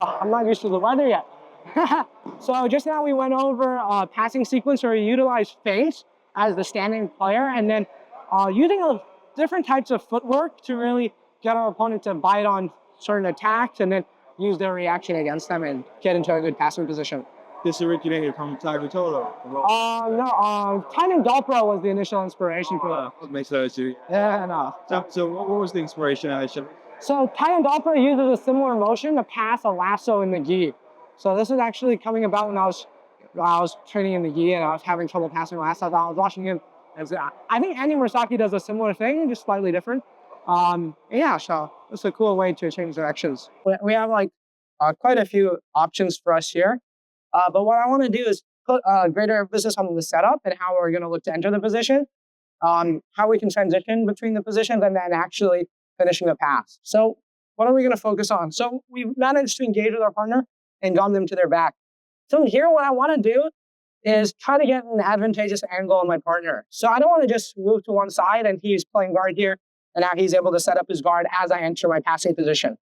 I'm not used to the weather yet. So just now we went over passing sequence where we utilize feints as the standing player, and then using different types of footwork to really get our opponent to bite on certain attacks and then use their reaction against them and get into a good passing position. This originated from Tiger Toto? No, Thailand Galpro was the initial inspiration for that. Makes sense. Yeah, no. So what was the inspiration? So Thailand Galpro uses a similar motion to pass a lasso in the gi. So this is actually coming about when I was training in the gi and I was having trouble passing lasso. I was watching him. I think Andy Murasaki does a similar thing, just slightly different. Yeah, so it's a cool way to change directions. We have like quite a few options for us here. But what I want to do is put greater emphasis on the setup and how we're going to look to enter the position, how we can transition between the positions, and then actually finishing the pass. So what are we going to focus on? So we've managed to engage with our partner and gotten them to their back. So here what I want to do is try to get an advantageous angle on my partner. So I don't want to just move to one side and he's playing guard here, and now he's able to set up his guard as I enter my passing position.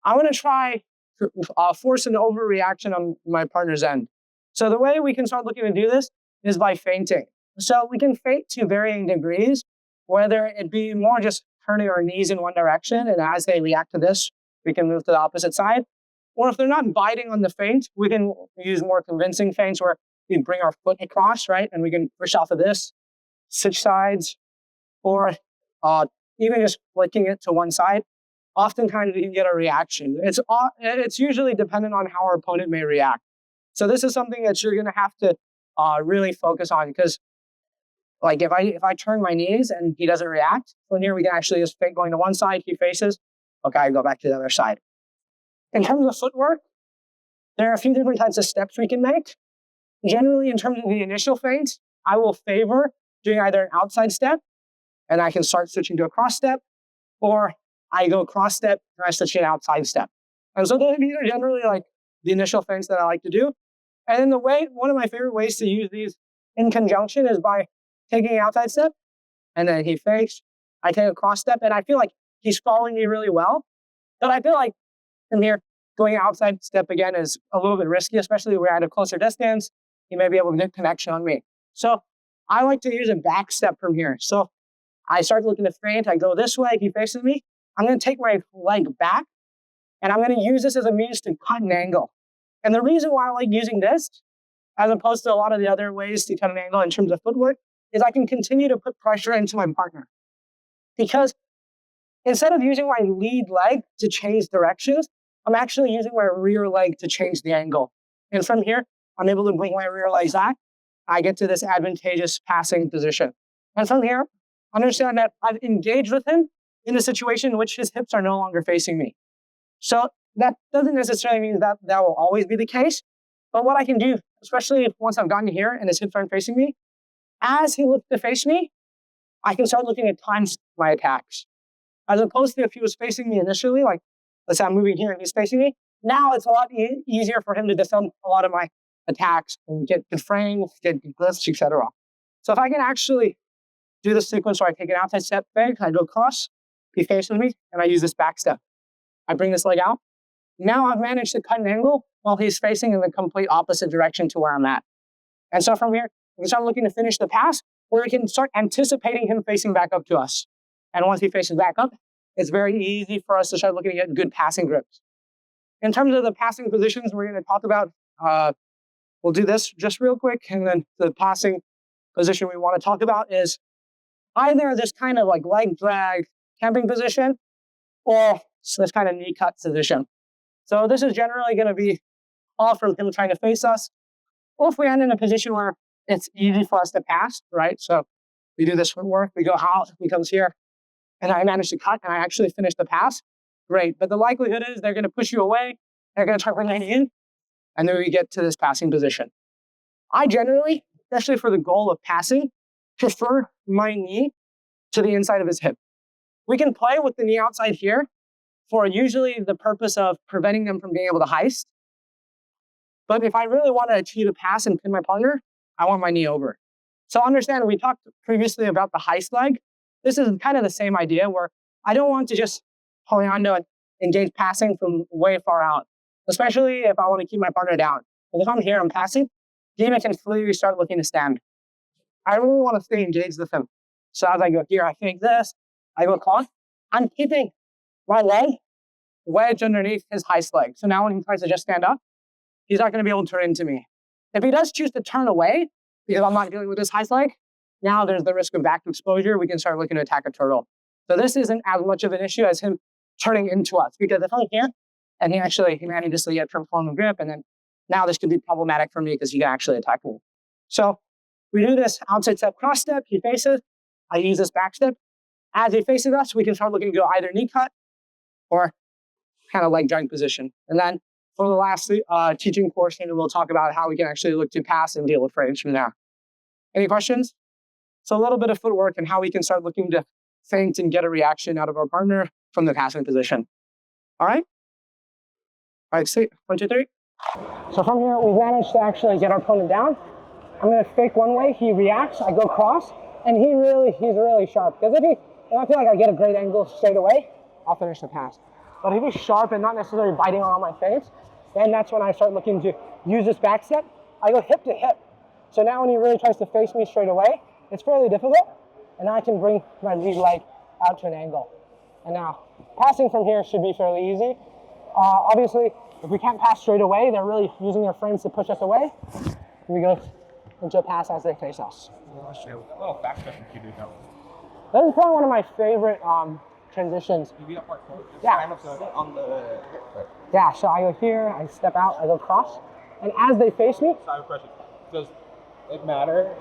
I want to try to force an overreaction on my partner's end. So the way we can start looking to do this is by feinting. So we can feint to varying degrees, whether it be more just turning our knees in one direction, and as they react to this, we can move to the opposite side. Or if they're not biting on the feint, we can use more convincing feints where we bring our foot across, right? And we can push off of this, switch sides, or even just flicking it to one side. Oftentimes we can get a reaction. It's usually dependent on how our opponent may react. So this is something that you're going to have to really focus on, because like if I turn my knees and he doesn't react, from here we can actually just feint going to one side, he faces, okay, I go back to the other side. In terms of footwork, there are a few different types of steps we can make. Generally, in terms of the initial feint, I will favor doing either an outside step, and I can start switching to a cross step, or I go cross step and I switch to an outside step. And so those are generally like the initial feints that I like to do. And then one of my favorite ways to use these in conjunction is by taking an outside step, and then he fakes. I take a cross step, and I feel like he's following me really well. But I feel like from here, going outside step again is a little bit risky, especially if we're at a closer distance. He may be able to get connection on me. So I like to use a back step from here. So I start looking to feint. I go this way. He faces me. I'm going to take my leg back, and I'm going to use this as a means to cut an angle. And the reason why I like using this, as opposed to a lot of the other ways to cut an angle in terms of footwork, is I can continue to put pressure into my partner. Because instead of using my lead leg to change directions, I'm actually using my rear leg to change the angle. And from here, I'm able to bring my rear leg back. I get to this advantageous passing position. And from here, understand that I've engaged with him in a situation in which his hips are no longer facing me. So that doesn't necessarily mean that that will always be the case. But what I can do, especially once I've gotten here and his hips aren't facing me, as he looks to face me, I can start looking at times my attacks. As opposed to if he was facing me initially, like let's say I'm moving here and he's facing me, now it's a lot easier for him to defend a lot of my attacks and get good frames, get good glitch, etc. So if I can actually do the sequence where I take an outside step back, I go across, he faces me, and I use this back step. I bring this leg out. Now I've managed to cut an angle while he's facing in the complete opposite direction to where I'm at. And so from here, we can start looking to finish the pass, or we can start anticipating him facing back up to us. And once he faces back up, it's very easy for us to start looking at good passing grips. In terms of the passing positions we're going to talk about, we'll do this just real quick. And then the passing position we want to talk about is either this kind of like leg drag camping position or this kind of knee cut position. So this is generally going to be all from him trying to face us. Or if we end in a position where it's easy for us to pass, right? So we do this footwork, we go out, he comes here, and I manage to cut, and I actually finish the pass. Great. But the likelihood is they're going to push you away, they're going to try bringing you in, and then we get to this passing position. I generally, especially for the goal of passing, prefer my knee to the inside of his hip. We can play with the knee outside here for usually the purpose of preventing them from being able to heist. But if I really want to achieve a pass and pin my partner, I want my knee over. So understand, we talked previously about the heist leg. This is kind of the same idea where I don't want to just hold on to and engage passing from way far out. especially if I want to keep my partner down. But if I'm here, I'm passing, Dima can clearly start looking to stand. I really want to stay engaged with him. So as I go here, I fake this, I go across. I'm keeping my leg wedged underneath his highest leg. So now when he tries to just stand up, he's not going to be able to turn into me. If he does choose to turn away, because I'm not dealing with his highest leg, now there's the risk of back exposure. We can start looking to attack a turtle. So this isn't as much of an issue as him turning into us, because if I'm here and he manages to get from form of grip, and then now this could be problematic for me because he can actually attack me. So we do this outside step, cross step, he faces, I use this back step. As he faces us, we can start looking to go either knee cut or kind of leg drag position. And then for the last teaching portion, we'll talk about how we can actually look to pass and deal with frames from there. Any questions? So a little bit of footwork and how we can start looking to feint and get a reaction out of our partner from the passing position. All right? All right, see, 1, 2, 3. So from here, we've managed to actually get our opponent down. I'm gonna fake one way, he reacts, I go cross, and he's really sharp. Because if I feel like I get a great angle straight away, I'll finish the pass. But if he's sharp and not necessarily biting on all my feints, then that's when I start looking to use this back step. I go hip to hip. So now when he really tries to face me straight away, it's fairly difficult, and I can bring my lead leg out to an angle. And now, passing from here should be fairly easy. Obviously, if we can't pass straight away, they're really using their frames to push us away. We go into a pass as they face us. Oh, back step you do now. That is probably one of my favorite transitions. Yeah. Yeah, so I go here, I step out, I go cross, and as they face me. So I have a question. Does it matter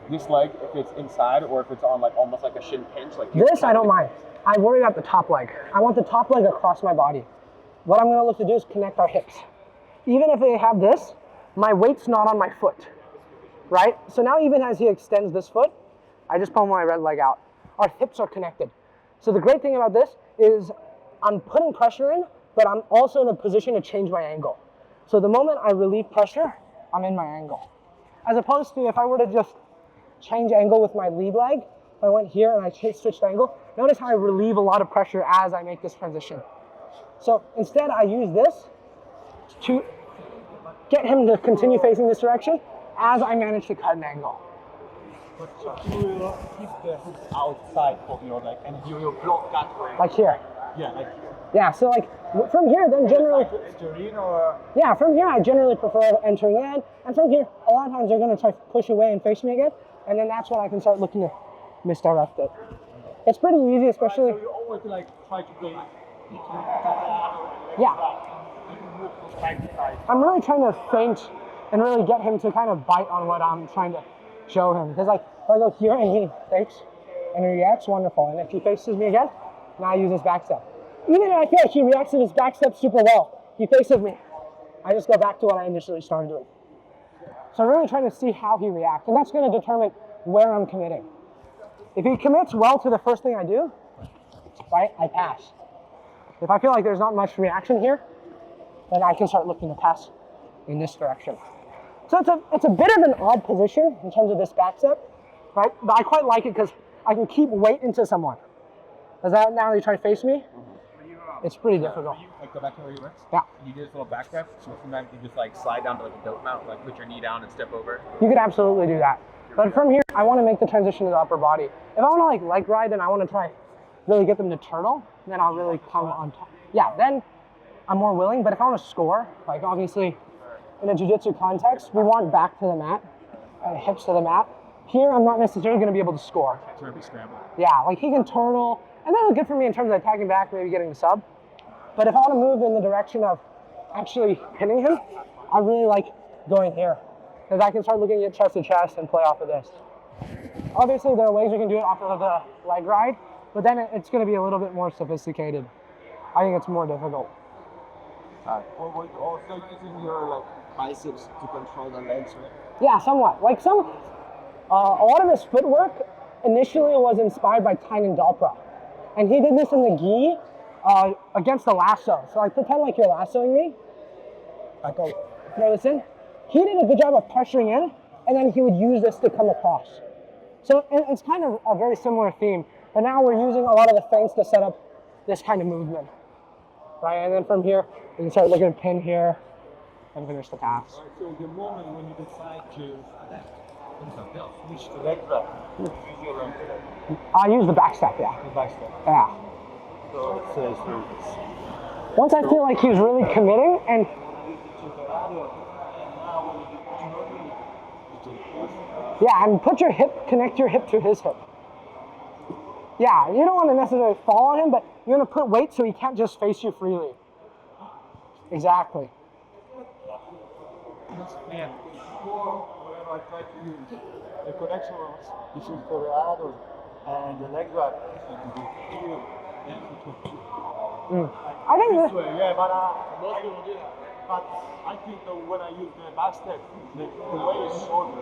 this leg if it's inside or if it's on like almost like a shin pinch? Like this, I don't mind. I worry about the top leg. I want the top leg across my body. What I'm going to look to do is connect our hips. Even if they have this, my weight's not on my foot, right? So now even as he extends this foot, I just pull my red leg out. Our hips are connected. So the great thing about this is I'm putting pressure in, but I'm also in a position to change my angle. So the moment I relieve pressure, I'm in my angle. As opposed to if I were to just change angle with my lead leg, if I went here and I switched angle, notice how I relieve a lot of pressure as I make this transition. So instead I use this to get him to continue facing this direction as I manage to cut an angle. But you will keep the hips outside of your leg and you will block that way. Like here. Yeah, like. Yeah, so like from here, then generally. Or... Yeah, from here I generally prefer entering in, and from here a lot of times they're going to try to push away and face me again, and then that's when I can start looking to misdirect it. It's pretty easy, especially. So you always like try to go. Yeah. I'm really trying to feint and really get him to kind of bite on what I'm trying to show him. Because like, if I go here and he fakes and he reacts, wonderful. And if he faces me again, now I use his back step. Even if I feel like he reacts to his back step super well, he faces me, I just go back to what I initially started doing. So I'm really trying to see how he reacts, and that's going to determine where I'm committing. If he commits well to the first thing I do, right, I pass. If I feel like there's not much reaction here, then I can start looking to pass in this direction. So it's a bit of an odd position in terms of this back step, right? But I quite like it because I can keep weight into someone. Because now you try to face me, it's pretty difficult. Like go back to where you were? Yeah. You do this little back step, so sometimes you just like slide down to like a dope mount, like put your knee down and step over. You could absolutely do that. But from here, I want to make the transition to the upper body. If I want to like leg ride and I want to try really get them to turtle, then I'll really come on top. Yeah, then I'm more willing. But if I want to score, like obviously in a jiu-jitsu context, we want back to the mat, hips to the mat. Here, I'm not necessarily going to be able to score. Turtle scramble. Yeah, like he can turtle, and that's good for me in terms of attacking back, maybe getting the sub. But if I want to move in the direction of actually pinning him, I really like going here. Because I can start looking at chest to chest and play off of this. Obviously, there are ways we can do it off of the leg ride, but then it's going to be a little bit more sophisticated. I think it's more difficult. Also using your like biceps to control the legs, right? Yeah, somewhat. Like a lot of this footwork initially was inspired by Tynan Dalpra. And he did this in the gi against the lasso. So I pretend like you're lassoing me. I go, throw this in. He did a good job of pressuring in, and then he would use this to come across. So it's kind of a very similar theme, but now we're using a lot of the feints to set up this kind of movement, right? And then from here, we can start looking at pin here, and finish the pass. So the moment when you decide to switch to leg drop, use your leg drop. I use the back step, yeah. The back step. Yeah. So let's say Once I feel like he's really committing and yeah, and connect your hip to his hip. Yeah, you don't want to necessarily fall on him, but you want to put weight so he can't just face you freely. Exactly. And whenever I try to use the connection rods, this is for the adult, and the leg drop is to be here. I think This way, yeah, but most people do that. But I think that when I use the back step, the way is shorter.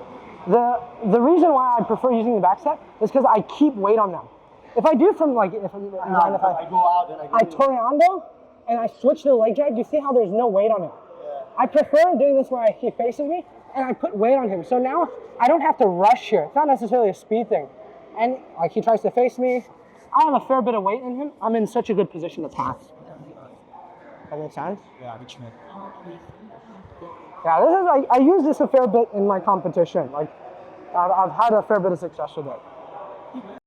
the reason why I prefer using the back step is because I keep weight on them. If I do from like, if I go out and I toreando and I switch to the leg drag, you see how there's no weight on him? Yeah. I prefer doing this where he faces me and I put weight on him. So now I don't have to rush here. It's not necessarily a speed thing. And like he tries to face me, I have a fair bit of weight in him. I'm in such a good position to pass. That makes sense? Yeah, which meant. Yeah, this is I use this a fair bit in my competition. Like I've had a fair bit of success with it.